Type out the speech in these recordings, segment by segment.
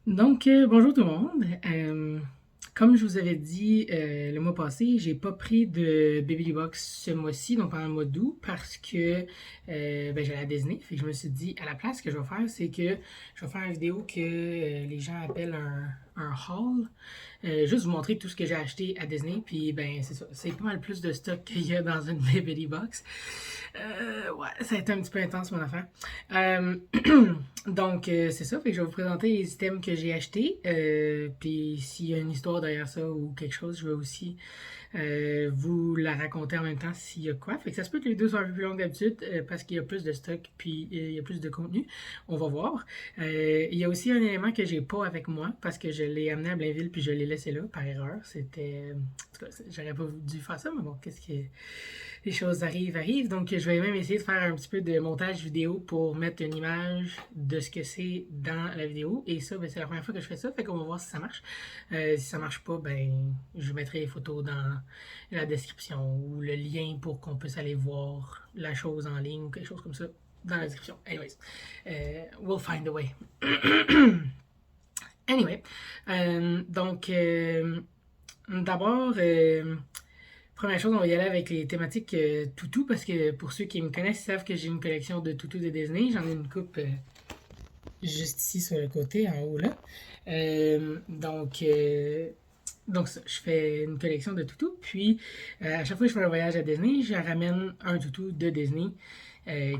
Bonjour tout le monde. Comme je vous avais dit le mois passé, j'ai pas pris de Baby Box ce mois-ci, donc pendant le mois d'août, parce que j'allais à Disney. Fait que je me suis dit, à la place, ce que je vais faire, c'est que je vais faire une vidéo que les gens appellent un haul. Juste vous montrer tout ce que j'ai acheté à Disney, puis ben c'est ça. C'est pas mal plus de stock qu'il y a dans une Baby Box. Ouais, ça a été un petit peu intense mon affaire. Euh, c'est ça. Fait que je vais vous présenter les items que j'ai achetés. Puis s'il y a une histoire derrière ça ou quelque chose, je vais aussi vous la raconter en même temps s'il y a quoi. Fait que ça se peut que les deux soient un peu plus longues d'habitude parce qu'il y a plus de stock puis il y a plus de contenu. On va voir. Il y a aussi un élément que j'ai pas avec moi parce que je l'ai amené à Blainville puis je l'ai laissé là par erreur. C'était. En tout cas, j'aurais pas dû faire ça, mais bon, qu'est-ce que les choses arrivent. Donc, je vais même essayer de faire un petit peu de montage vidéo pour mettre une image de ce que c'est dans la vidéo. Et ça, ben, c'est la première fois que je fais ça, fait qu'on va voir si ça marche. Si ça marche pas, ben, je mettrai les photos dans la description ou le lien pour qu'on puisse aller voir la chose en ligne ou quelque chose comme ça dans la description. Anyways, we'll find a way. Anyway, d'abord, première chose, on va y aller avec les thématiques toutous parce que pour ceux qui me connaissent, ils savent que j'ai une collection de toutous de Disney. J'en ai une coupe juste ici sur le côté, en haut là. Euh, donc, euh, donc ça, je fais une collection de toutous. Puis, à chaque fois que je fais un voyage à Disney, je ramène un toutou de Disney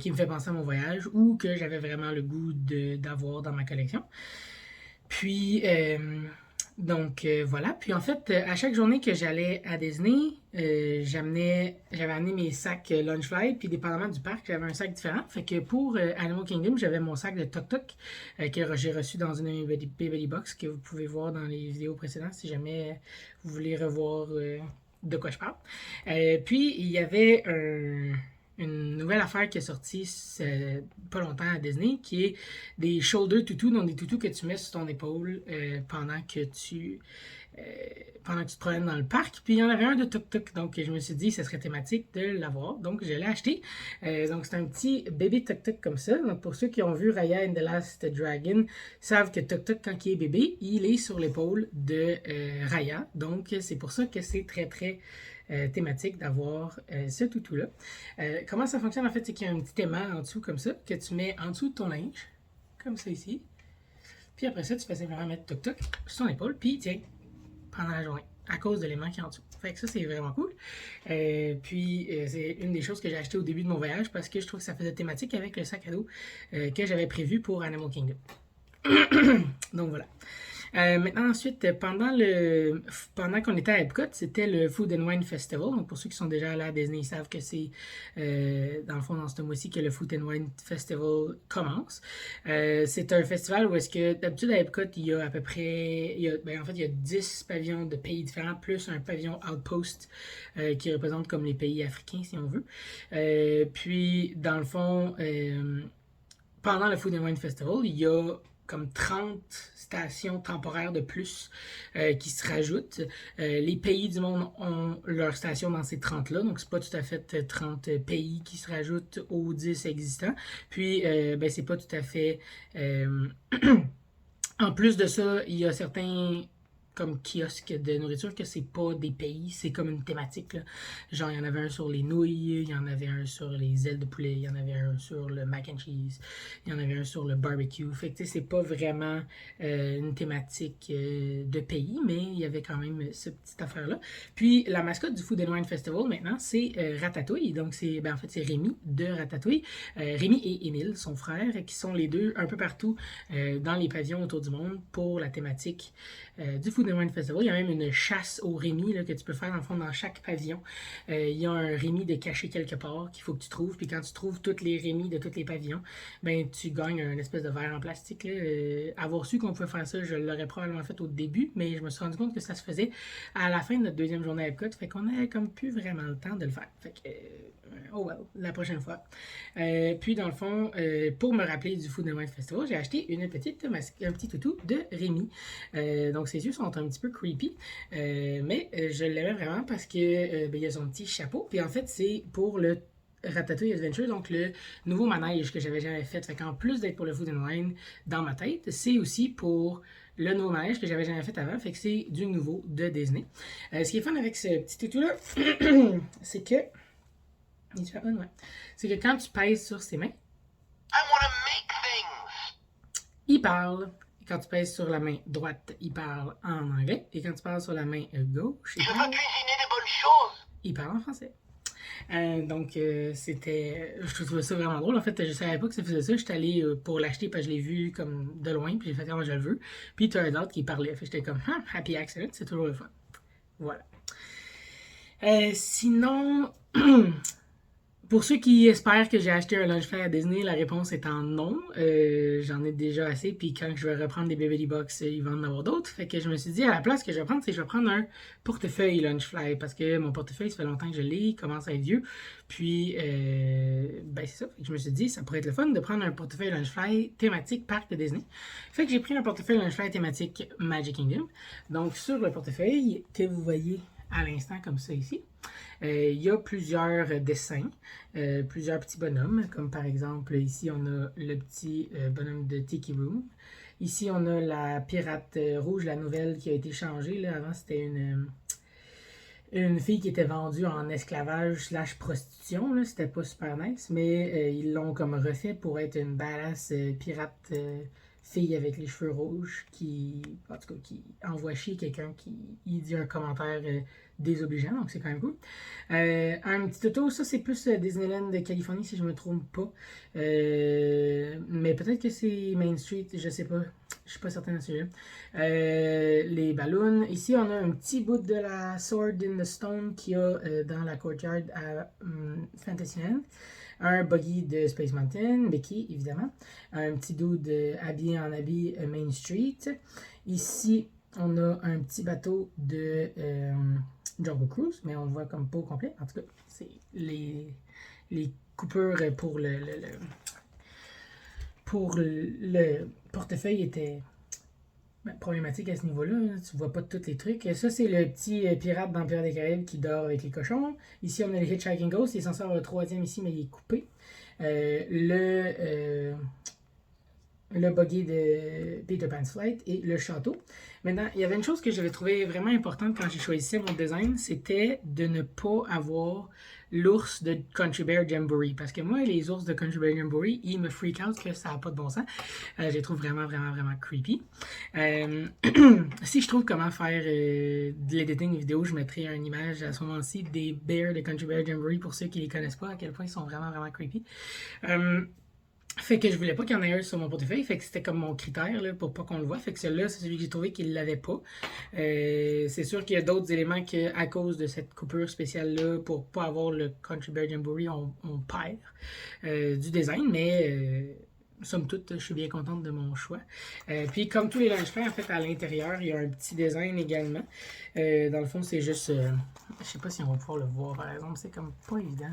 qui me fait penser à mon voyage ou que j'avais vraiment le goût d'avoir dans ma collection. Puis, voilà. Puis en fait, à chaque journée que j'allais à Disney, j'avais amené mes sacs Lunch Fly, puis dépendamment du parc, j'avais un sac différent. Fait que pour Animal Kingdom, j'avais mon sac de Tok Tok que j'ai reçu dans une Baby Box que vous pouvez voir dans les vidéos précédentes si jamais vous voulez revoir de quoi je parle. Puis il y avait une nouvelle affaire qui est sortie pas longtemps à Disney, qui est des shoulder toutous, donc des toutous que tu mets sur ton épaule euh, pendant que tu te promènes dans le parc. Puis il y en avait un de Tuk Tuk, donc je me suis dit que ce serait thématique de l'avoir, donc je l'ai acheté. Donc c'est un petit bébé Tuk Tuk comme ça. Donc pour ceux qui ont vu Raya and the Last Dragon, savent que Tuk Tuk, quand il est bébé, il est sur l'épaule de Raya. Donc c'est pour ça que c'est très très thématique d'avoir ce toutou-là. Comment ça fonctionne en fait, c'est qu'il y a un petit aimant en dessous comme ça que tu mets en dessous de ton linge, comme ça ici. Puis après ça, tu fais simplement mettre toc-toc sur ton épaule, puis tiens, pendant la journée, à cause de l'aimant qui est en dessous. Fait que ça, c'est vraiment cool. C'est une des choses que j'ai acheté au début de mon voyage parce que je trouve que ça faisait thématique avec le sac à dos que j'avais prévu pour Animal Kingdom. Donc voilà. Maintenant, ensuite, pendant qu'on était à Epcot, c'était le Food and Wine Festival. Donc, pour ceux qui sont déjà allés à Disney, ils savent que c'est, dans le fond, dans ce mois-ci que le Food and Wine Festival commence. C'est un festival où est-ce que, d'habitude, à Epcot, il y a à peu près, en fait, il y a 10 pavillons de pays différents, plus un pavillon Outpost qui représente comme les pays africains, si on veut. Puis, dans le fond, pendant le Food and Wine Festival, il y a comme 30 stations temporaires de plus qui se rajoutent. Les pays du monde ont leur station dans ces 30-là, donc c'est pas tout à fait 30 pays qui se rajoutent aux 10 existants. Puis, c'est pas tout à fait... en plus de ça, il y a certains comme kiosques de nourriture que c'est pas des pays, c'est comme une thématique. Là. Genre, il y en avait un sur les nouilles, il y en avait un sur les ailes de poulet, il y en avait un sur le mac and cheese, il y en avait un sur le barbecue. Fait que tu sais, c'est pas vraiment une thématique de pays, mais il y avait quand même cette petite affaire-là. Puis la mascotte du Food and Wine Festival maintenant, c'est Ratatouille. Donc en fait, c'est Rémi de Ratatouille. Rémi et Émile, son frère, qui sont les deux un peu partout dans les pavillons autour du monde pour la thématique du Food and Wine Festival. Il y a même une chasse au Rémi là, que tu peux faire dans le fond dans chaque pavillon. Il y a un Rémi de caché quelque part qu'il faut que tu trouves. Puis quand tu trouves toutes les Rémi de tous les pavillons, ben tu gagnes un espèce de verre en plastique. Là. Avoir su qu'on pouvait faire ça, je l'aurais probablement fait au début, mais je me suis rendu compte que ça se faisait à la fin de notre deuxième journée à Epcot. Fait qu'on avait comme plus vraiment le temps de le faire. Fait que oh well, la prochaine fois. Puis dans le fond, pour me rappeler du Food and Wine Festival, j'ai acheté un petit toutou de Rémi. Donc ses yeux sont un petit peu creepy, mais je l'aimais vraiment parce que il y a son petit chapeau. Puis en fait, c'est pour le Ratatouille Adventure, donc le nouveau manège que j'avais jamais fait. Fait qu'en plus d'être pour le Food and Wine dans ma tête, c'est aussi pour le nouveau manège que j'avais jamais fait avant. Fait que c'est du nouveau de Disney. Ce qui est fun avec ce petit toutou-là, c'est que. Ouais. C'est que quand tu pèses sur ses mains, il parle. Et quand tu pèses sur la main droite, il parle en anglais. Et quand tu parles sur la main gauche, il parle en français. Donc, c'était. Je trouvais ça vraiment drôle. En fait, je savais pas que ça faisait ça. J'étais allé pour l'acheter parce que je l'ai vu comme de loin. Puis j'ai fait comment je le veux. Puis tu as un autre qui parlait. Fait que j'étais comme, happy accident, c'est toujours le fun. Voilà. Sinon, pour ceux qui espèrent que j'ai acheté un lunch fly à Disney, la réponse étant non. J'en ai déjà assez, puis quand je vais reprendre des Baby Box, ils vont en avoir d'autres. Fait que je me suis dit, à la place que je vais prendre, c'est que je vais prendre un portefeuille lunch fly, parce que mon portefeuille, ça fait longtemps que je l'ai, il commence à être vieux. Puis, ben c'est ça. Fait que je me suis dit, ça pourrait être le fun de prendre un portefeuille lunch fly thématique parc de Disney. Fait que j'ai pris un portefeuille lunch fly thématique Magic Kingdom. Donc, sur le portefeuille que vous voyez à l'instant comme ça ici, il y a plusieurs dessins, plusieurs petits bonhommes, comme par exemple ici on a le petit bonhomme de Tiki Room. Ici on a la pirate rouge, la nouvelle qui a été changée. Là. Avant c'était une fille qui était vendue en esclavage slash prostitution. Là. C'était pas super nice, mais ils l'ont comme refait pour être une badass pirate fille avec les cheveux rouges qui, en tout cas, qui envoie chier quelqu'un qui dit un commentaire désobligeant, donc c'est quand même cool. Un petit auto, ça c'est plus Disneyland de Californie si je me trompe pas. Mais peut-être que c'est Main Street, je sais pas. Je suis pas certain de celui-là. Les ballons. Ici, on a un petit bout de la Sword in the Stone qu'il y a dans la courtyard à Fantasyland. Un buggy de Space Mountain, Mickey évidemment. Un petit dude habillé en habit Main Street. Ici, on a un petit bateau de Jungle Cruise, mais on le voit comme pas au complet. En tout cas, c'est les coupures pour le portefeuille étaient problématiques à ce niveau-là. Hein. Tu vois pas tous les trucs. Ça, c'est le petit pirate dans Pirates des Caraïbes qui dort avec les cochons. Ici, on a le Hitchhiking Ghost. Il est censé avoir le troisième ici, mais il est coupé. Le buggy de Peter Pan's Flight et le château. Maintenant, il y avait une chose que j'avais trouvé vraiment importante quand j'ai choisi mon design, c'était de ne pas avoir l'ours de Country Bear Jamboree. Parce que moi, les ours de Country Bear Jamboree, ils me freak out que ça n'a pas de bon sens. Je les trouve vraiment, vraiment, vraiment creepy. Si je trouve comment faire de l'editing vidéo, je mettrai une image à ce moment-ci des bears de Country Bear Jamboree pour ceux qui les connaissent pas, à quel point ils sont vraiment, vraiment creepy. Fait que je voulais pas qu'il y en ait un sur mon portefeuille, fait que c'était comme mon critère là, pour pas qu'on le voit. Fait que celui-là, c'est celui que j'ai trouvé qu'il l'avait pas. C'est sûr qu'il y a d'autres éléments que, à cause de cette coupure spéciale-là, pour pas avoir le Country Bear Jamboree, on perd du design, mais somme toute, je suis bien contente de mon choix. Puis comme tous les lunchpads, en fait, à l'intérieur, il y a un petit design également. Dans le fond, c'est juste... je sais pas si on va pouvoir le voir, par exemple, c'est comme pas évident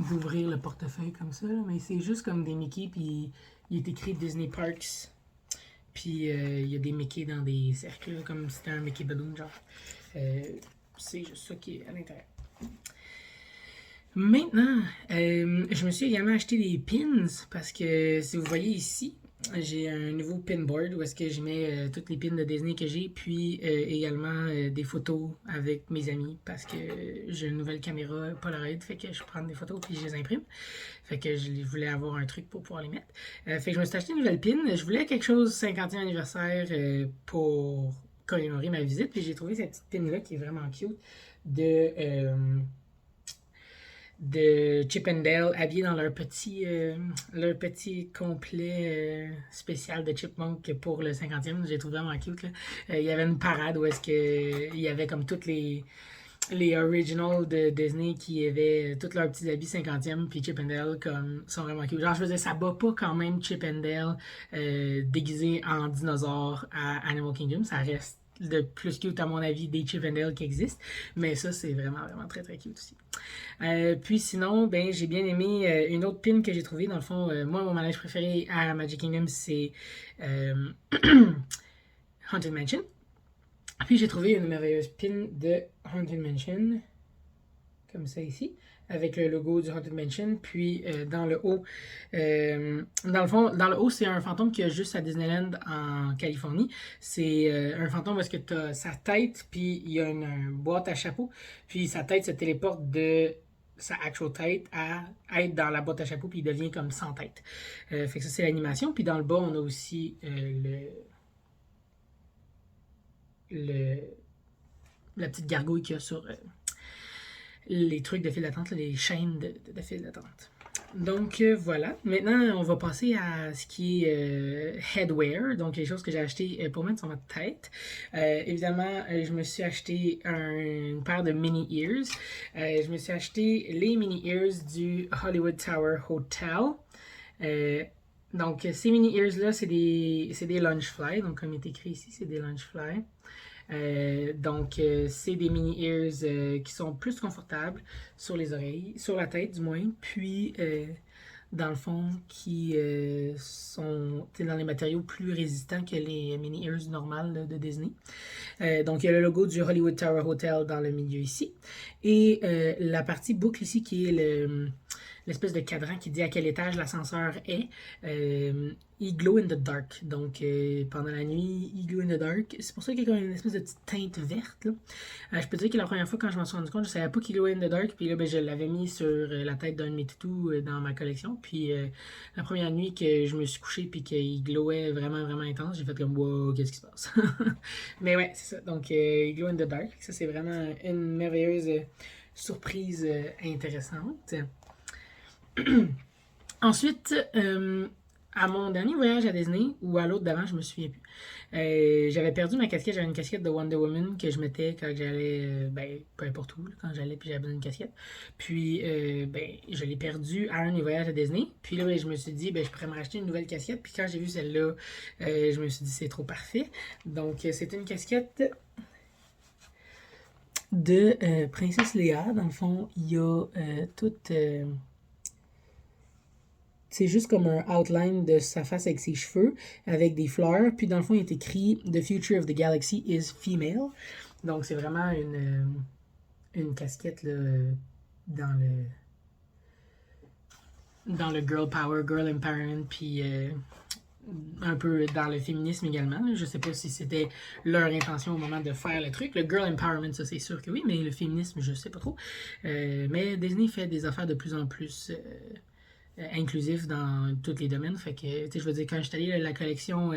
d'ouvrir le portefeuille comme ça, là, mais c'est juste comme des Mickey, puis il est écrit Disney Parks, puis il y a des Mickey dans des cercles, là, comme si c'était un Mickey Balloon, genre. C'est juste ça qui est à l'intérieur. Maintenant, je me suis également acheté des pins, parce que si vous voyez ici, j'ai un nouveau pinboard où est-ce que je mets toutes les pins de Disney que j'ai, puis également des photos avec mes amis parce que j'ai une nouvelle caméra Polaroid, fait que je prends des photos puis je les imprime. Fait que je voulais avoir un truc pour pouvoir les mettre. Fait que je me suis acheté une nouvelle pin. Je voulais quelque chose 50e anniversaire pour commémorer ma visite, puis j'ai trouvé cette petite pin là qui est vraiment cute de Chip and Dale habillés dans leur petit complet spécial de Chipmunk pour le 50e. J'ai trouvé vraiment cute. Là. Il y avait une parade où est-ce que il y avait comme toutes les originals de Disney qui avaient tous leurs petits habits 50e, puis Chip and Dale comme sont vraiment cute. Genre, je faisais ça bat pas quand même Chip and Dale déguisé en dinosaure à Animal Kingdom. Ça reste le plus cute à mon avis des Chip and Dale qui existent, mais ça c'est vraiment vraiment très très cute aussi. Puis sinon, ben j'ai bien aimé une autre pin que j'ai trouvée. Dans le fond, moi mon manège préféré à Magic Kingdom c'est Haunted Mansion. Puis j'ai trouvé une merveilleuse pin de Haunted Mansion, comme ça ici, avec le logo du Haunted Mansion. Puis dans le haut, dans le fond, dans le haut, c'est un fantôme qui a juste à Disneyland en Californie. C'est un fantôme parce que tu as sa tête, puis il y a une boîte à chapeau, puis sa tête se téléporte de sa actual tête à être dans la boîte à chapeau, puis il devient comme sans tête. Fait que ça, c'est l'animation. Puis dans le bas, on a aussi le, la petite gargouille qu'il y a sur les trucs de file d'attente, les chaînes de file d'attente. Donc voilà, maintenant on va passer à ce qui est headwear, donc les choses que j'ai achetées pour mettre sur ma tête. Évidemment, je me suis acheté une paire de mini ears. Je me suis acheté les mini ears du Hollywood Tower Hotel. Donc ces mini ears là, c'est des Loungefly, donc comme il est écrit ici, c'est des Loungefly. Donc, c'est des mini ears qui sont plus confortables sur les oreilles, sur la tête du moins, puis dans le fond, qui sont dans les matériaux plus résistants que les mini ears normales là, de Disney. Donc, il y a le logo du Hollywood Tower Hotel dans le milieu ici, et la partie boucle ici qui est l'espèce de cadran qui dit à quel étage l'ascenseur est. Il glow in the dark. Donc, pendant la nuit, il glow in the dark. C'est pour ça qu'il y a une espèce de petite teinte verte. Je peux dire que la première fois, quand je m'en suis rendu compte, je savais pas qu'il glow in the dark. Puis là, ben, je l'avais mis sur la tête d'un de mes toutous dans ma collection. Puis la première nuit que je me suis couché puis qu'il glowait vraiment, vraiment intense, j'ai fait comme, wow, qu'est-ce qui se passe? Mais ouais, c'est ça. Donc, il glow in the dark. Ça, c'est vraiment une merveilleuse surprise intéressante. Ensuite, à mon dernier voyage à Disney, ou à l'autre d'avant, je me souviens plus, j'avais perdu ma casquette. J'avais une casquette de Wonder Woman que je mettais quand j'allais, ben, peu importe où, quand j'allais, puis j'avais besoin d'une casquette. Puis, ben, je l'ai perdue à un des voyages à Disney. Puis là, ben, je me suis dit, ben, je pourrais me racheter une nouvelle casquette. Puis quand j'ai vu celle-là, je me suis dit, c'est trop parfait. Donc, c'est une casquette de Princesse Léa. Dans le fond, il y a toute... c'est juste comme un outline de sa face avec ses cheveux, avec des fleurs. Puis dans le fond, il est écrit The future of the galaxy is female. Donc c'est vraiment une casquette là, dans le girl power, girl empowerment, puis un peu dans le féminisme également. Je sais pas si c'était leur intention au moment de faire le truc. Le girl empowerment, ça c'est sûr que oui, mais le féminisme, je sais pas trop. Mais Disney fait des affaires de plus en plus inclusif dans tous les domaines. Fait que, je veux dire, quand j'étais allé, la collection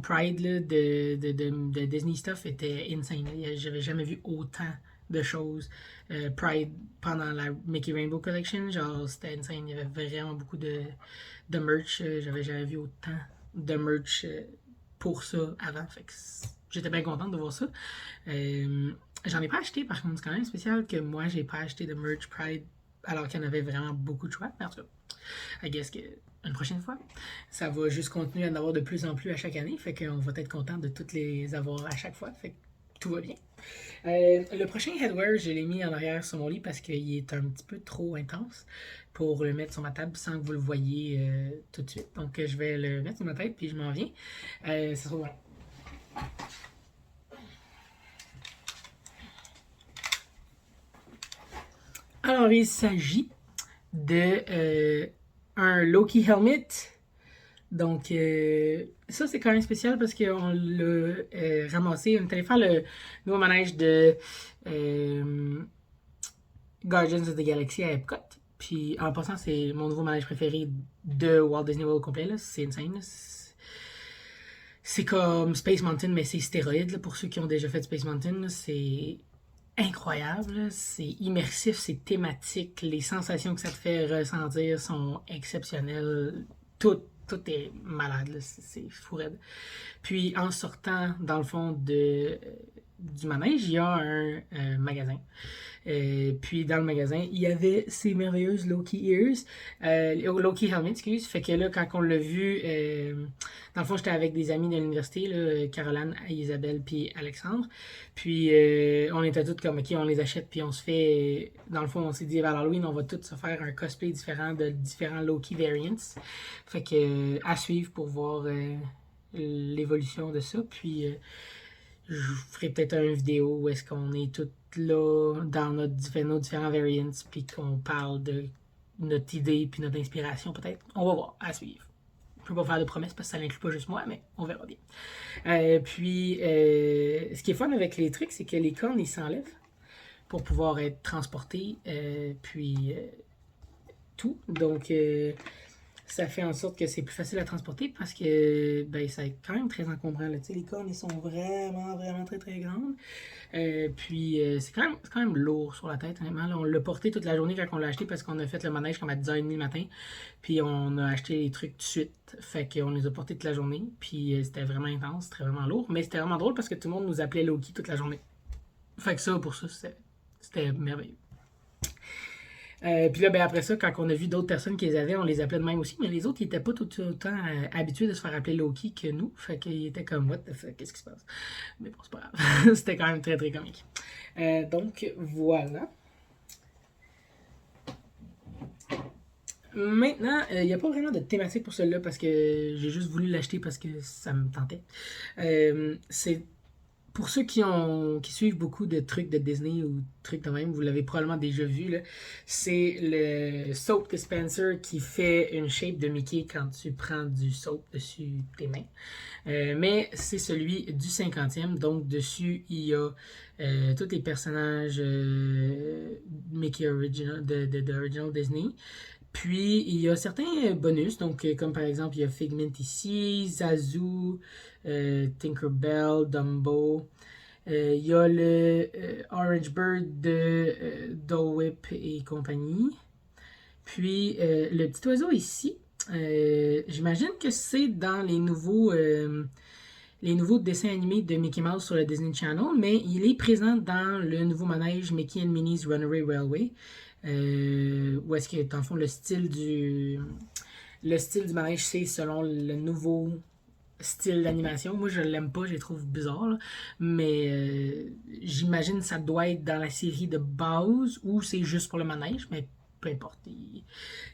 Pride là, de Disney Stuff était insane. J'avais jamais vu autant de choses. Pride pendant la Mickey Rainbow Collection, genre, c'était insane. Il y avait vraiment beaucoup de merch. J'avais jamais vu autant de merch pour ça avant. Fait que j'étais bien contente de voir ça. J'en ai pas acheté, par contre. C'est quand même spécial que moi, j'ai pas acheté de merch Pride alors qu'il y en avait vraiment beaucoup de choix. Mais en tout cas, I guess que une prochaine fois, ça va juste continuer à en avoir de plus en plus à chaque année. Fait qu'on va être content de toutes les avoir à chaque fois. Fait que tout va bien. Le prochain headwear, je l'ai mis en arrière sur mon lit parce qu'il est un petit peu trop intense pour le mettre sur ma table sans que vous le voyez tout de suite. Donc je vais le mettre sur ma tête puis je m'en viens. Ça se trouve Alors, il s'agit de un Loki Helmet. Donc, ça, c'est quand même spécial parce qu'on l'a ramassé. On est allé faire le nouveau manège de Guardians of the Galaxy à Epcot. Puis, en passant, c'est mon nouveau manège préféré de Walt Disney World complet. C'est insane. C'est comme Space Mountain, mais c'est stéroïde. Là, pour ceux qui ont déjà fait Space Mountain, c'est incroyable, c'est immersif, c'est thématique, les sensations que ça te fait ressentir sont exceptionnelles, tout est malade, c'est fou raide. Puis en sortant dans le fond du manège, il y a un magasin. Puis dans le magasin, il y avait ces merveilleuses Loki Ears, Loki Helmet, excuse. Fait que là, quand on l'a vu, dans le fond, j'étais avec des amis de l'université, là, Caroline, Isabelle, puis Alexandre. Puis on était tous comme, ok, on les achète, puis on se fait. Dans le fond, on s'est dit, à Halloween, on va tous se faire un cosplay différent de différents Loki variants. Fait que à suivre pour voir l'évolution de ça. Puis je ferai peut-être une vidéo où est-ce qu'on est tous là dans nos différents variants, puis qu'on parle de notre idée, puis notre inspiration peut-être. On va voir, à suivre. Je peux pas faire de promesses parce que ça n'inclut pas juste moi, mais on verra bien. Puis, ce qui est fun avec les trucs, c'est que les cornes, ils s'enlèvent pour pouvoir être transportés, puis tout. Donc, ça fait en sorte que c'est plus facile à transporter parce que ben, ça est quand même très encombrant. Là. Les cornes, ils sont vraiment, vraiment très, très grandes. Puis, c'est quand même lourd sur la tête, honnêtement. Là, on l'a porté toute la journée quand on l'a acheté parce qu'on a fait le manège comme à 10h30 le matin. Puis, on a acheté les trucs tout de suite. Fait qu'on les a portés toute la journée. Puis, c'était vraiment intense, c'était vraiment lourd. Mais c'était vraiment drôle parce que tout le monde nous appelait Loki toute la journée. Fait que ça, pour ça, c'était merveilleux. Puis là, ben après ça, quand on a vu d'autres personnes qui les avaient, on les appelait de même aussi, mais les autres, ils étaient pas tout autant habitués de se faire appeler Loki que nous. Fait qu'ils étaient comme, what the fuck, qu'est-ce qui se passe? Mais bon, c'est pas grave. C'était quand même très, très comique. Donc, voilà. Maintenant, il n'y a pas vraiment de thématique pour celui-là parce que j'ai juste voulu l'acheter parce que ça me tentait. C'est pour ceux qui suivent beaucoup de trucs de Disney ou trucs de même, vous l'avez probablement déjà vu, là. C'est le soap dispenser qui fait une shape de Mickey quand tu prends du soap dessus tes mains. Mais c'est celui du 50e, donc dessus il y a tous les personnages Mickey Original de Original Disney. Puis, il y a certains bonus, donc comme par exemple, il y a Figment ici, Zazu, Tinkerbell, Dumbo. Il y a le Orange Bird de Dole Whip et compagnie. Puis, le petit oiseau ici, j'imagine que c'est dans les nouveaux dessins animés de Mickey Mouse sur le Disney Channel, mais il est présent dans le nouveau manège Mickey and Minnie's Runaway Railway. Où est-ce que, dans le fond, le style du manège, c'est selon le nouveau style d'animation. Moi, je l'aime pas, je les trouve bizarres, là. Mais j'imagine que ça doit être dans la série de base ou c'est juste pour le manège, mais peu importe.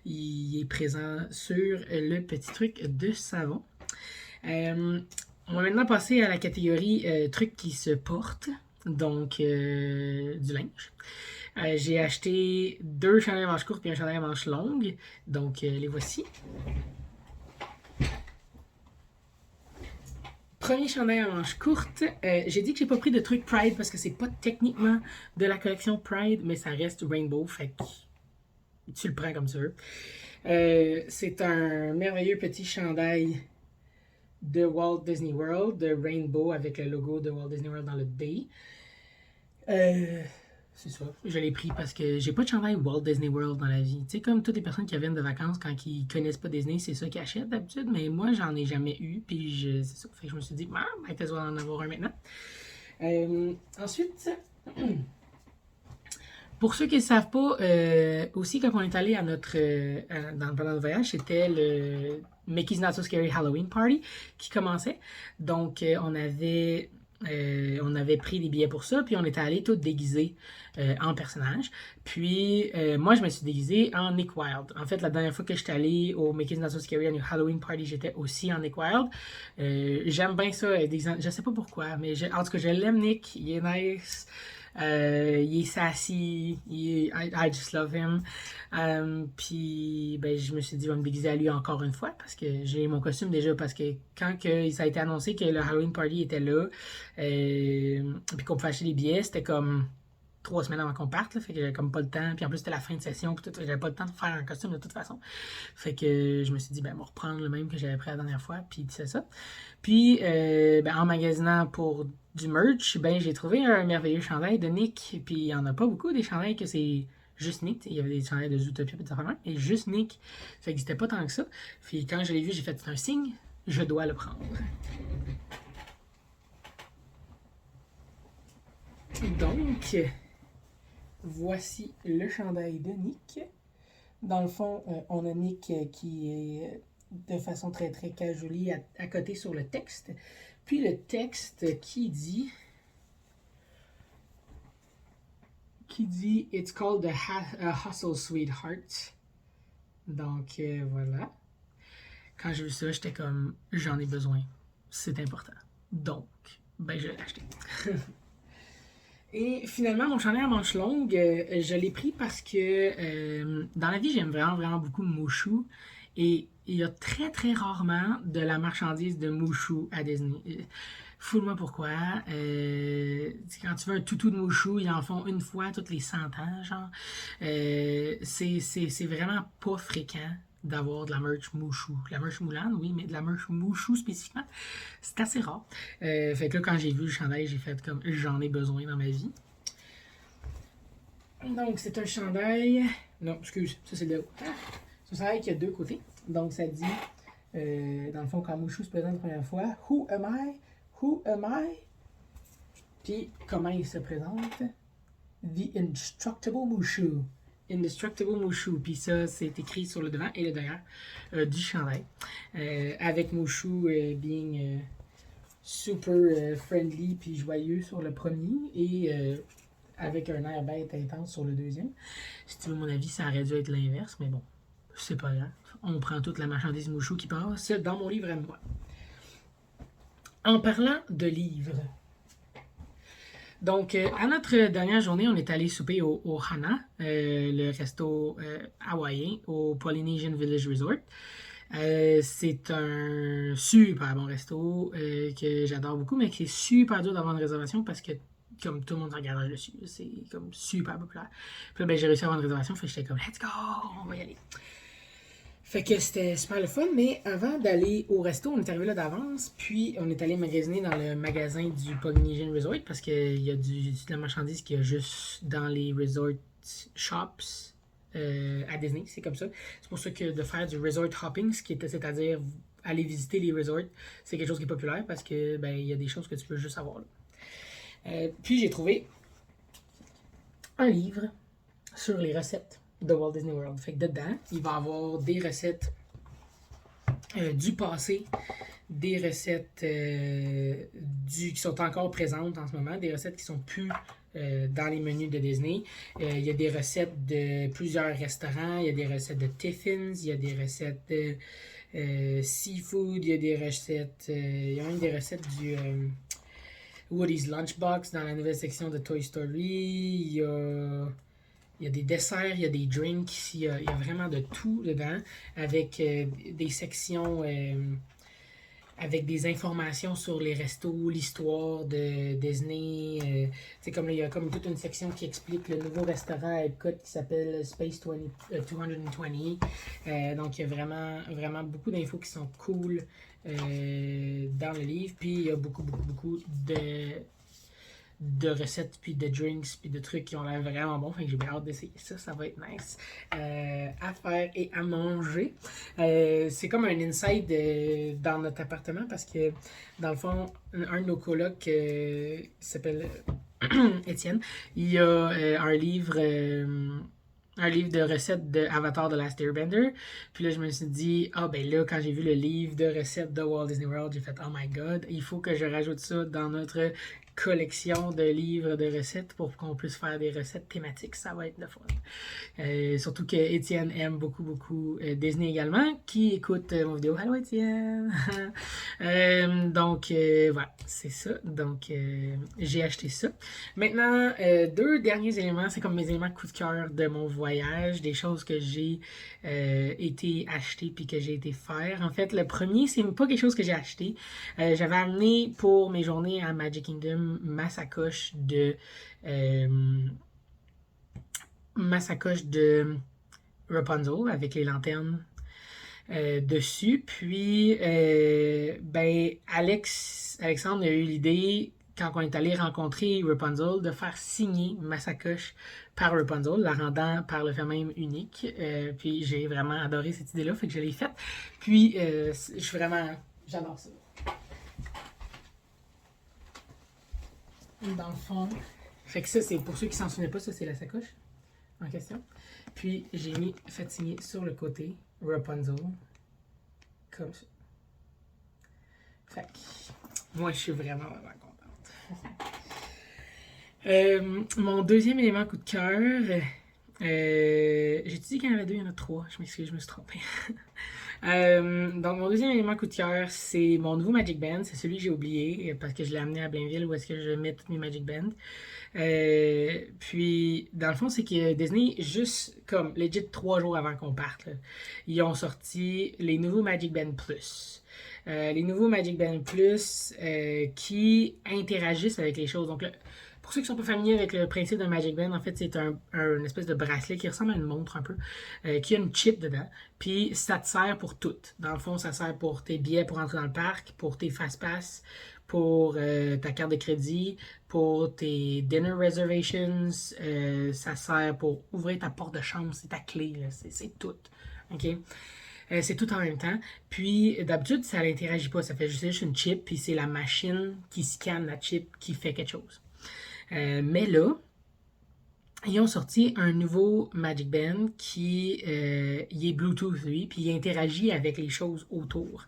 Il est présent sur le petit truc de savon. On va maintenant passer à la catégorie trucs qui se portent, donc du linge. J'ai acheté 2 chandails à manches courtes et un chandail à manches longues, donc les voici. Premier chandail à manches courtes, j'ai dit que j'ai pas pris de trucs Pride parce que c'est pas techniquement de la collection Pride, mais ça reste Rainbow, fait que tu le prends comme tu veux. C'est un merveilleux petit chandail de Walt Disney World, de Rainbow avec le logo de Walt Disney World dans le B. C'est ça. Je l'ai pris parce que j'ai pas de chandail Walt Disney World dans la vie. Tu sais, comme toutes les personnes qui viennent de vacances quand ils connaissent pas Disney, c'est ça qu'ils achètent d'habitude, mais moi, j'en ai jamais eu, puis c'est ça. Fait que je me suis dit, ben, t'as besoin d'en avoir un maintenant. Ensuite, pour ceux qui ne savent pas, aussi quand on est allé à pendant notre voyage, c'était le Mickey's Not So Scary Halloween Party qui commençait. Donc, on avait pris des billets pour ça, puis on était allés tous déguisés en personnages. Puis, moi, je me suis déguisé en Nick Wilde. En fait, la dernière fois que j'étais allé au Mickey's Not So Scary Halloween Party, j'étais aussi en Nick Wilde. J'aime bien ça, je sais pas pourquoi, mais en tout cas, je l'aime, Nick. Il est nice. Il est sassy, I just love him. Puis ben, je me suis dit, je vais me déguiser à lui encore une fois parce que j'ai mon costume déjà. Parce que quand ça a été annoncé que le Halloween Party était là, puis qu'on pouvait acheter les billets, c'était comme 3 semaines avant qu'on parte, là, fait que j'avais comme pas le temps. Puis en plus, c'était la fin de session, puis tout, j'avais pas le temps de faire un costume de toute façon. Fait que je me suis dit, ben, on va reprendre le même que j'avais pris la dernière fois, puis c'est ça. Puis, ben, en magasinant pour du merch, ben, j'ai trouvé un merveilleux chandail de Nick. Puis, il y en a pas beaucoup des chandails que c'est juste Nick. Il y avait des chandails de Zootopia et des affaires, et juste Nick. Ça n'existait pas tant que ça. Puis, quand je l'ai vu, j'ai fait un signe, je dois le prendre. Donc, voici le chandail de Nick. Dans le fond, on a Nick qui est de façon très très casually à côté sur le texte. Puis le texte qui dit It's called a hustle, sweetheart. Donc voilà. Quand j'ai vu ça, j'étais comme j'en ai besoin. C'est important. Donc, ben je l'ai acheté. Et finalement, mon chandail à manches longues, je l'ai pris parce que dans la vie, j'aime vraiment, vraiment beaucoup Mushu. Et il y a très, très rarement de la marchandise de Mushu à Disney. Fous-moi pourquoi. Quand tu veux un toutou de Mushu, ils en font une fois toutes les 100 ans, genre. C'est vraiment pas fréquent d'avoir de la merch Mushu. La merch Moulin, oui, mais de la merch Mushu spécifiquement, c'est assez rare. Fait que là, quand j'ai vu le chandail, j'ai fait comme j'en ai besoin dans ma vie. Donc, c'est un chandail. Non, excuse, ça c'est le haut. C'est un chandail qui a deux côtés. Donc, ça dit, dans le fond, quand Mushu se présente la première fois, Who am I? Who am I? Puis, comment il se présente? The Indestructible Mushu. Indestructible Mushu. Puis ça, c'est écrit sur le devant et le derrière du chandail. Avec Mushu being super friendly puis joyeux sur le premier et avec un air bête intense sur le deuxième. Si tu veux mon avis, ça aurait dû être l'inverse, mais bon, c'est pas grave. On prend toute la marchandise Mushu qui passe dans mon livre à moi. En parlant de livres, donc, à notre dernière journée, on est allé souper au Hana, le resto hawaïen, au Polynesian Village Resort. C'est un super bon resto que j'adore beaucoup, mais qui est super dur d'avoir une réservation parce que, comme tout le monde regarde dessus, c'est comme super populaire. Puis là, ben, j'ai réussi à avoir une réservation, fait que j'étais comme, let's go, on va y aller. Fait que c'était super le fun, mais avant d'aller au resto, on est arrivé là d'avance, puis on est allé magasiner dans le magasin du Polynesian Resort parce qu'il y a de la marchandise qu'il y a juste dans les resort shops à Disney, c'est comme ça. C'est pour ça que de faire du resort hopping, c'est-à-dire aller visiter les resorts, c'est quelque chose qui est populaire parce que ben il y a des choses que tu peux juste avoir là. Puis j'ai trouvé un livre sur les recettes de Walt Disney World. Fait que dedans, il va y avoir des recettes du passé, des recettes qui sont encore présentes en ce moment, des recettes qui sont plus dans les menus de Disney. Il y a des recettes de plusieurs restaurants, il y a des recettes de Tiffins, il y a des recettes de seafood, il y a des recettes, il y a même des recettes du Woody's Lunchbox dans la nouvelle section de Toy Story. Il y a des desserts, il y a des drinks, il y a vraiment de tout dedans, avec des sections avec des informations sur les restos, l'histoire de Disney. Comme là, il y a comme toute une section qui explique le nouveau restaurant à Epcot qui s'appelle Space 220. Donc il y a vraiment, vraiment beaucoup d'infos qui sont cool dans le livre. Puis il y a beaucoup, beaucoup, beaucoup de recettes, puis de drinks, puis de trucs qui ont l'air vraiment bons. Fait que j'ai bien hâte d'essayer ça. Ça va être nice à faire et à manger. C'est comme un inside dans notre appartement parce que, dans le fond, un de nos colocs qui s'appelle Étienne, il y a un livre de recettes de Avatar de Last Airbender. Puis là, je me suis dit, ben là, quand j'ai vu le livre de recettes de Walt Disney World, j'ai fait, oh my god, il faut que je rajoute ça dans notre collection de livres de recettes pour qu'on puisse faire des recettes thématiques. Ça va être le fun. Surtout que Étienne aime beaucoup, beaucoup Disney également, qui écoute mon vidéo. Allô Étienne! Donc, voilà, c'est ça. Donc, j'ai acheté ça. Maintenant, deux derniers éléments, c'est comme mes éléments coup de cœur de mon voyage, des choses que j'ai été acheter puis que j'ai été faire. En fait, le premier, c'est pas quelque chose que j'ai acheté. J'avais amené pour mes journées à Magic Kingdom ma sacoche de Rapunzel avec les lanternes dessus. Puis, ben, Alexandre a eu l'idée, quand on est allé rencontrer Rapunzel, de faire signer ma sacoche par Rapunzel, la rendant par le fait même unique. Puis, j'ai vraiment adoré cette idée-là, fait que je l'ai faite. Puis, je suis vraiment... J'adore ça. Dans le fond. Fait que ça, c'est pour ceux qui s'en souvenaient pas, ça, c'est la sacoche en question. Puis, j'ai fait signer sur le côté Rapunzel. Comme ça. Fait que, moi, je suis vraiment, vraiment contente. Mon deuxième élément coup de cœur, J'ai dit qu'il y en avait deux, il y en a trois. Je m'excuse, je me suis trompé. Donc, mon deuxième élément coup de cœur, c'est mon nouveau Magic Band. C'est celui que j'ai oublié parce que je l'ai amené à Blainville où est-ce que je mets toutes mes Magic Bands. Puis, dans le fond, c'est que Disney, juste comme legit 3 jours avant qu'on parte, là, ils ont sorti les nouveaux Magic Band Plus. Les nouveaux Magic Band Plus qui interagissent avec les choses. Donc, là, pour ceux qui sont pas familiers avec le principe d'un Magic Band, en fait, c'est un espèce de bracelet qui ressemble à une montre un peu, qui a une chip dedans. Puis ça te sert pour tout. Dans le fond, ça sert pour tes billets pour entrer dans le parc, pour tes fast-pass, pour ta carte de crédit, pour tes dinner reservations. Ça sert pour ouvrir ta porte de chambre, c'est ta clé, c'est tout. OK? C'est tout en même temps. Puis d'habitude, ça n'interagit pas. Ça fait juste une chip, puis c'est la machine qui scanne la chip qui fait quelque chose. Mais là, ils ont sorti un nouveau Magic Band qui il est Bluetooth lui, puis il interagit avec les choses autour.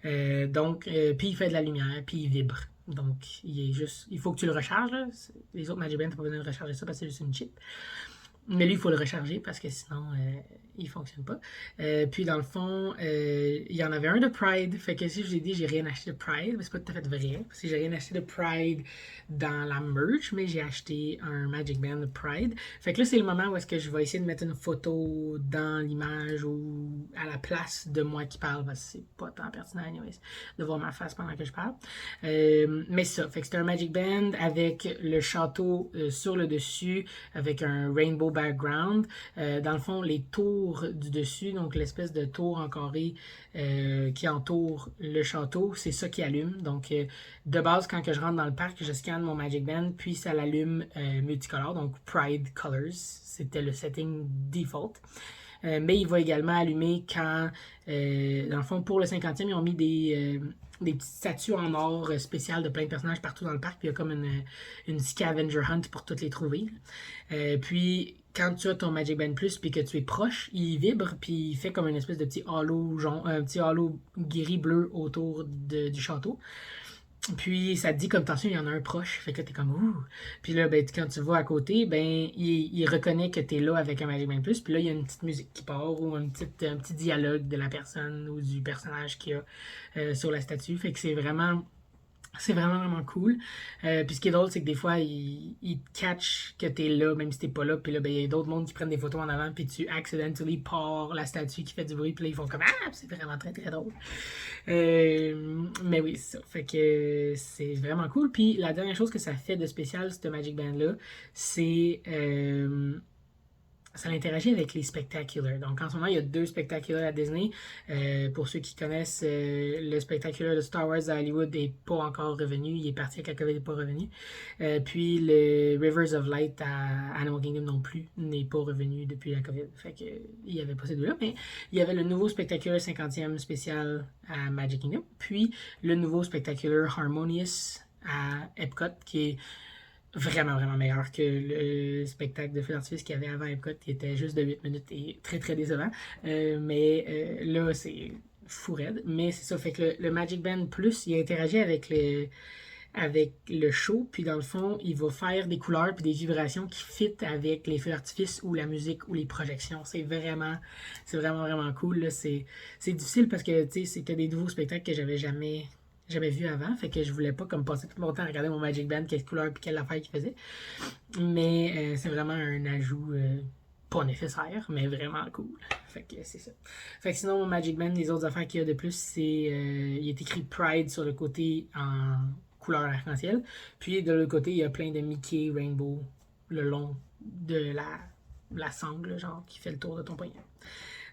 Puis il fait de la lumière, puis il vibre. Donc il faut que tu le recharges. Là. Les autres Magic Bands, t'as pas besoin de recharger ça parce que c'est juste une chip. Mais lui, il faut le recharger parce que sinon, il fonctionne pas. Puis dans le fond, il y en avait un de Pride. Fait que si je vous ai dit, j'ai rien acheté de Pride, mais c'est pas tout à fait vrai. Parce que j'ai rien acheté de Pride dans la merch, mais j'ai acheté un Magic Band de Pride. Fait que là, c'est le moment où est-ce que je vais essayer de mettre une photo dans l'image ou à la place de moi qui parle, parce que c'est pas tant pertinent, anyways, de voir ma face pendant que je parle. Mais ça, fait que c'est un Magic Band avec le château sur le dessus, avec un rainbow background. Dans le fond, les tours du dessus, donc l'espèce de tour en carré qui entoure le château, c'est ça qui allume. Donc, de base, quand que je rentre dans le parc, je scanne mon Magic Band, puis ça l'allume multicolore, donc Pride Colors. C'était le setting default. Mais il va également allumer quand, dans le fond, pour le 50e, ils ont mis des petites statues en or spéciales de plein de personnages partout dans le parc. Puis il y a comme une scavenger hunt pour toutes les trouver. Puis quand tu as ton Magic Band Plus puis que tu es proche, il vibre puis il fait comme une espèce de petit halo jaune, un petit halo gris bleu autour du château. Puis ça te dit comme attention, il y en a un proche. Fait que là, t'es comme ouh. Puis là, ben, quand tu vas à côté, ben, il reconnaît que t'es là avec un Magic Band Plus. Puis là, il y a une petite musique qui part ou un petit dialogue de la personne ou du personnage qu'il y a sur la statue. Fait que c'est vraiment, vraiment cool. Puis ce qui est drôle, c'est que des fois, ils catch que t'es là, même si t'es pas là. Puis là, ben, il y a d'autres mondes qui prennent des photos en avant. Puis tu accidentally pars la statue qui fait du bruit. Puis là, ils font comme ah, c'est vraiment très, très drôle. Mais oui, c'est ça. Fait que c'est vraiment cool. Puis la dernière chose que ça fait de spécial, ce Magic Band-là, c'est ça interagit avec les spectaculaires. Donc en ce moment, il y a 2 spectaculaires à Disney. Pour ceux qui connaissent, le spectaculaire de Star Wars à Hollywood n'est pas encore revenu. Il est parti avec la COVID, il n'est pas revenu. Puis le Rivers of Light à Animal Kingdom non plus n'est pas revenu depuis la COVID. Fait que il y avait pas ces deux-là, mais il y avait le nouveau spectaculaire 50e spécial à Magic Kingdom, puis le nouveau spectaculaire Harmonious à Epcot, qui est vraiment, vraiment meilleur que le spectacle de feu d'artifice qu'il y avait avant Epcot, qui était juste de 8 minutes et très, très décevant. Mais là, c'est fou raide. Mais c'est ça, fait que le Magic Band Plus, il interagit avec le show, puis dans le fond, il va faire des couleurs puis des vibrations qui fit avec les feux d'artifice ou la musique ou les projections. C'est vraiment, vraiment cool. Là. C'est difficile parce que, tu sais, c'était des nouveaux spectacles que j'avais jamais vu avant, fait que je voulais pas comme passer tout mon temps à regarder mon Magic Band, quelle couleur puis quelle affaire qu'il faisait. Mais c'est vraiment un ajout pas nécessaire, mais vraiment cool. Fait que c'est ça. Fait que sinon, mon Magic Band, les autres affaires qu'il y a de plus, c'est il est écrit Pride sur le côté en couleur arc-en-ciel. Puis de l'autre côté, il y a plein de Mickey Rainbow le long de la sangle, genre, qui fait le tour de ton poignet.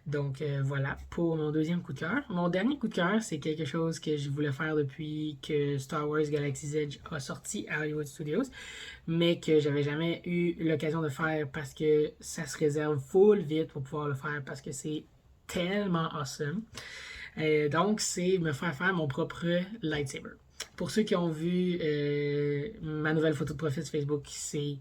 Donc voilà pour mon deuxième coup de cœur. Mon dernier coup de cœur, c'est quelque chose que je voulais faire depuis que Star Wars Galaxy's Edge a sorti à Hollywood Studios, mais que j'avais jamais eu l'occasion de faire parce que ça se réserve full vite pour pouvoir le faire parce que c'est tellement awesome. Donc c'est me faire mon propre lightsaber. Pour ceux qui ont vu ma nouvelle photo de profil sur Facebook, c'est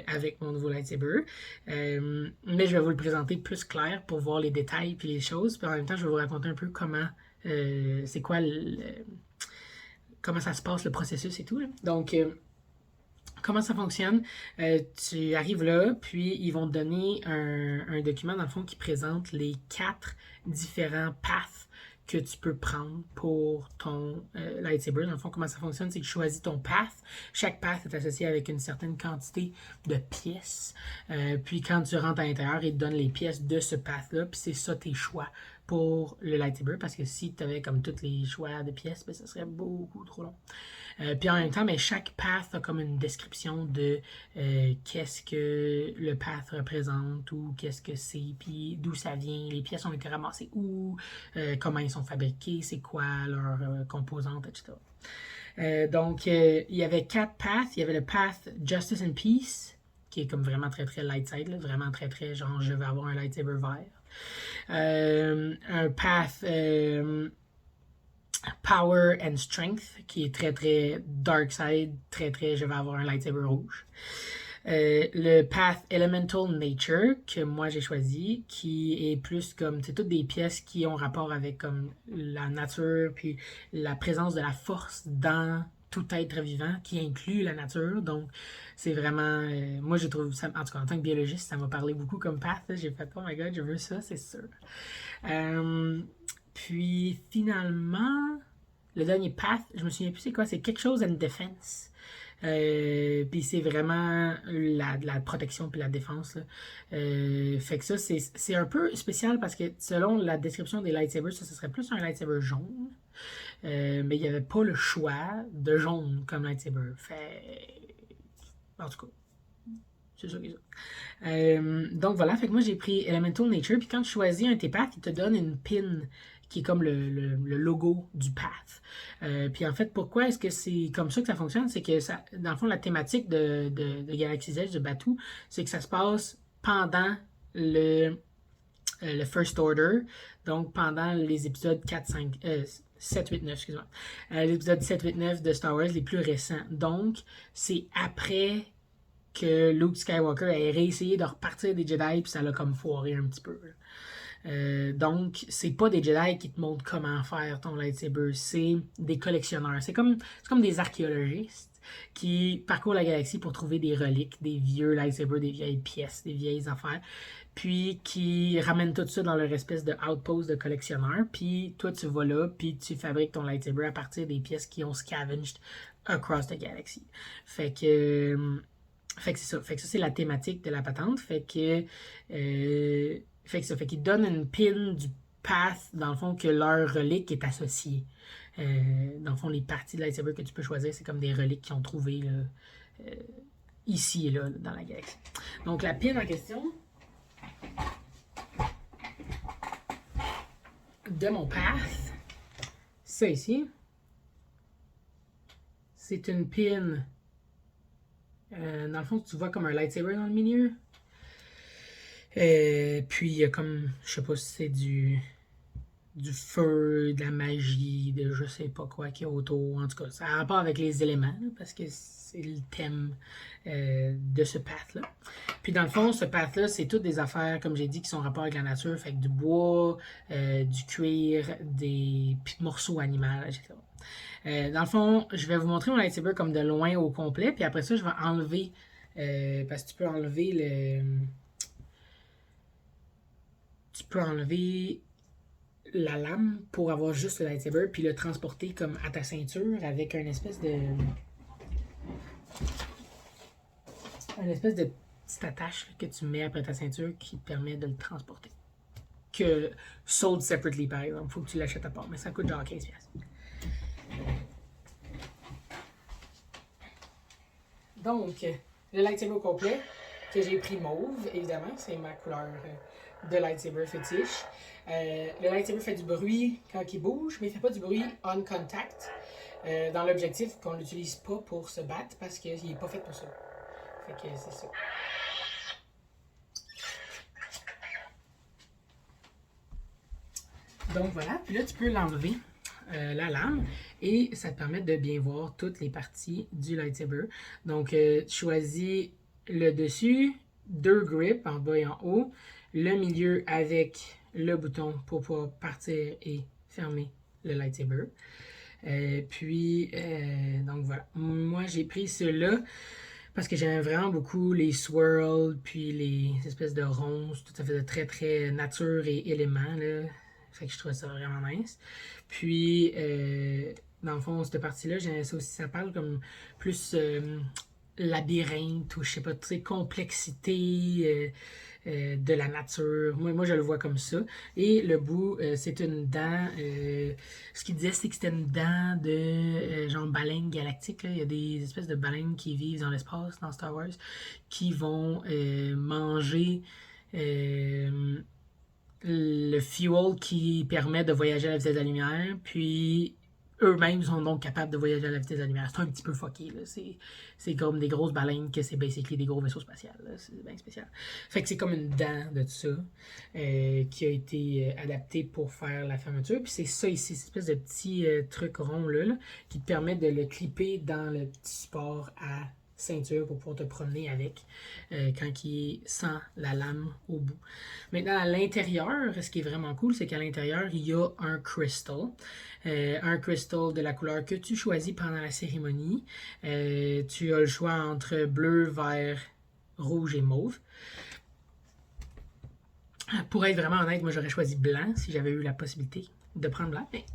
avec mon nouveau lightsaber. Mais je vais vous le présenter plus clair pour voir les détails puis les choses. Puis en même temps, je vais vous raconter un peu comment c'est quoi comment ça se passe le processus et tout. Là. Donc comment ça fonctionne? Tu arrives là, puis ils vont te donner un document, dans le fond, qui présente les 4 différents paths que tu peux prendre pour ton lightsaber. Dans le fond, comment ça fonctionne, c'est que tu choisis ton path. Chaque path est associé avec une certaine quantité de pièces. Puis quand tu rentres à l'intérieur, ils te donnent les pièces de ce path-là, puis c'est ça tes choix pour le lightsaber, parce que si tu avais comme tous les choix de pièces, ben, ça serait beaucoup trop long. Puis en même temps, ben, chaque path a comme une description de qu'est-ce que le path représente ou qu'est-ce que c'est, puis d'où ça vient, les pièces ont été ramassées où, comment ils sont fabriqués, c'est quoi leurs composantes, etc. Donc, il y avait 4 paths. Il y avait le path Justice and Peace, qui est comme vraiment très très light side, là, vraiment très très genre je vais avoir un lightsaber vert. Un path Power and Strength, qui est très très dark side, très très je vais avoir un lightsaber rouge. Le path Elemental Nature que moi j'ai choisi, qui est plus comme c'est toutes des pièces qui ont rapport avec comme la nature puis la présence de la force dans tout être vivant qui inclut la nature. Donc c'est vraiment moi je trouve ça, en tout cas en tant que biologiste, ça m'a parlé beaucoup comme path. J'ai fait oh my god, je veux ça, c'est sûr. Puis finalement, le dernier path, je me souviens plus c'est quoi, c'est quelque chose en defense. Puis c'est vraiment la protection puis la défense. Fait que ça, c'est un peu spécial parce que selon la description des lightsabers, ça serait plus un lightsaber jaune. Mais il n'y avait pas le choix de jaune comme lightsaber. Fait. En tout cas. C'est ça qui est ça. Donc voilà, fait que moi j'ai pris Elemental Nature, puis quand tu choisis un de tes paths, il te donne une pin qui est comme le logo du path. Puis en fait, pourquoi est-ce que c'est comme ça que ça fonctionne? C'est que ça, dans le fond, la thématique de Galaxy's Edge, de Batuu, c'est que ça se passe pendant le First Order, donc pendant les épisodes 4, 5, 7, 8, 9, excuse-moi. Les épisodes 7, 8, 9 de Star Wars, les plus récents. Donc, c'est après que Luke Skywalker ait réessayé de repartir des Jedi, puis ça l'a comme foiré un petit peu. Donc, c'est pas des Jedi qui te montrent comment faire ton lightsaber, c'est des collectionneurs. C'est comme des archéologistes qui parcourent la galaxie pour trouver des reliques, des vieux lightsabers, des vieilles pièces, des vieilles affaires, puis qui ramènent tout ça dans leur espèce de outpost de collectionneurs, puis toi tu vas là, puis tu fabriques ton lightsaber à partir des pièces qui ont scavenged across the galaxy. Fait que c'est ça. Fait que ça, c'est la thématique de la patente. Fait que qu'ils donnent une pin du path, dans le fond, que leur relique est associée. Dans le fond, les parties de lightsaber que tu peux choisir, c'est comme des reliques qu'ils ont trouvées là, ici et là, dans la galaxie. Donc, la pin en question de mon path, ça ici, c'est une pin. Dans le fond, tu vois comme un lightsaber dans le milieu. Puis il y a comme, je sais pas si c'est du feu, de la magie, de je sais pas quoi qui est autour. En tout cas, ça a rapport avec les éléments, là, parce que c'est le thème de ce path-là. Puis dans le fond, ce path-là, c'est toutes des affaires, comme j'ai dit, qui sont en rapport avec la nature, fait que du bois, du cuir, des morceaux animaux, etc. Dans le fond, je vais vous montrer mon lightsaber comme de loin au complet, puis après ça, je vais enlever, parce que tu peux enlever la lame pour avoir juste le lightsaber, puis le transporter comme à ta ceinture avec une espèce de petite attache que tu mets après ta ceinture qui te permet de le transporter. Que sold separately, par exemple. Il faut que tu l'achètes à part, mais ça coûte genre 15$. Donc, le lightsaber au complet, que j'ai pris mauve, évidemment, c'est ma couleur de lightsaber fétiche. Le lightsaber fait du bruit quand il bouge, mais il fait pas du bruit on contact. Dans l'objectif qu'on l'utilise pas pour se battre parce qu'il est pas fait pour ça. Fait que c'est ça. Donc voilà, puis là tu peux l'enlever, la lame, et ça te permet de bien voir toutes les parties du lightsaber. Donc tu choisis le dessus, 2 grips en bas et en haut, le milieu avec le bouton pour pouvoir partir et fermer le lightsaber. Donc voilà, moi j'ai pris ceux-là parce que j'aimais vraiment beaucoup les swirls, puis les espèces de ronces, tout à fait de très très nature et éléments, là. Fait que je trouvais ça vraiment nice. Puis, dans le fond, cette partie-là, j'aimais ça aussi. Ça parle comme plus labyrinthe ou je sais pas, tu sais, complexité de la nature. Moi, je le vois comme ça. Et le bout, c'est une dent. Ce qu'il disait, c'est que c'était une dent de genre baleine galactique. Là. Il y a des espèces de baleines qui vivent dans l'espace, dans Star Wars, qui vont manger le fuel qui permet de voyager à la vitesse de la lumière, puis eux-mêmes sont donc capables de voyager à la vitesse de la lumière. C'est un petit peu fucké, là. C'est comme des grosses baleines que c'est basically des gros vaisseaux spatials, là. C'est bien spécial. Fait que c'est comme une dent de tout ça qui a été adaptée pour faire la fermeture. Puis c'est ça ici, cette espèce de petit truc rond là, qui te permet de le clipper dans le petit support à ceinture pour pouvoir te promener avec quand il est sans la lame au bout. Maintenant, à l'intérieur, ce qui est vraiment cool, c'est qu'à l'intérieur, il y a un crystal. Un crystal de la couleur que tu choisis pendant la cérémonie. Tu as le choix entre bleu, vert, rouge et mauve. Pour être vraiment honnête, moi j'aurais choisi blanc si j'avais eu la possibilité de prendre blanc, mais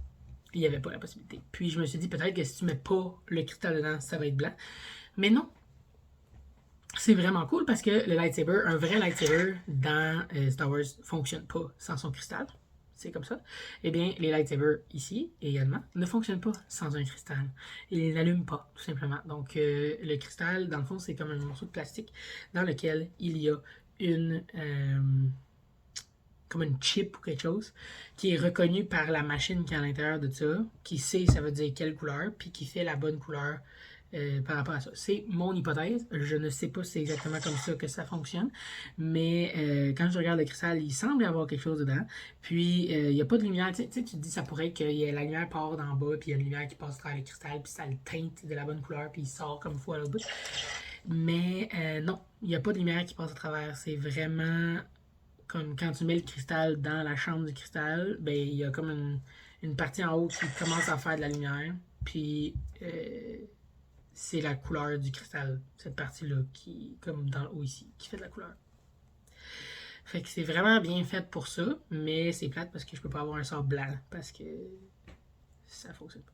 il n'y avait pas la possibilité. Puis je me suis dit peut-être que si tu mets pas le cristal dedans, ça va être blanc. Mais non, c'est vraiment cool parce que le lightsaber, un vrai lightsaber dans Star Wars fonctionne pas sans son cristal. C'est comme ça. Eh bien, les lightsabers ici également ne fonctionnent pas sans un cristal. Ils n'allument pas, tout simplement. Donc, le cristal, dans le fond, c'est comme un morceau de plastique dans lequel il y a une comme une chip ou quelque chose qui est reconnue par la machine qui est à l'intérieur de ça, qui sait ça veut dire quelle couleur, puis qui fait la bonne couleur par rapport à ça. C'est mon hypothèse. Je ne sais pas si c'est exactement comme ça que ça fonctionne, mais quand je regarde le cristal, il semble y avoir quelque chose dedans. Puis, il n'y a pas de lumière. Tu sais, tu te dis, ça pourrait que la lumière part d'en bas, puis il y a une lumière qui passe à travers le cristal, puis ça le teinte de la bonne couleur, puis il sort comme il faut à l'autre bout. Mais non, il n'y a pas de lumière qui passe à travers. C'est vraiment comme quand tu mets le cristal dans la chambre du cristal, ben il y a comme une partie en haut qui commence à faire de la lumière. Puis c'est la couleur du cristal, cette partie-là, qui, comme dans le haut ici, qui fait de la couleur. Fait que c'est vraiment bien fait pour ça, mais c'est plate parce que je peux pas avoir un sort blanc, parce que ça fonctionne pas.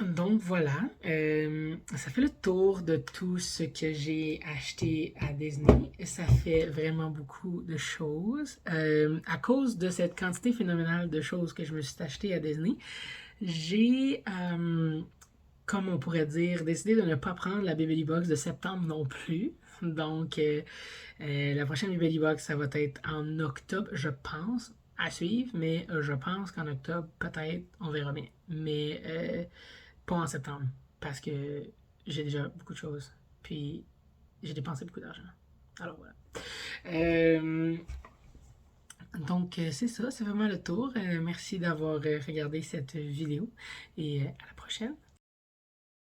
Donc voilà, ça fait le tour de tout ce que j'ai acheté à Disney. Ça fait vraiment beaucoup de choses. À cause de cette quantité phénoménale de choses que je me suis acheté à Disney, j'ai, comme on pourrait dire, décidé de ne pas prendre la Baby Box de septembre non plus. Donc, la prochaine Baby Box, ça va être en octobre, je pense, à suivre, mais je pense qu'en octobre, peut-être, on verra bien. Mais pas en septembre, parce que j'ai déjà beaucoup de choses. Puis, j'ai dépensé beaucoup d'argent. Alors voilà. Donc, c'est ça, c'est vraiment le tour. Merci d'avoir regardé cette vidéo et à la prochaine.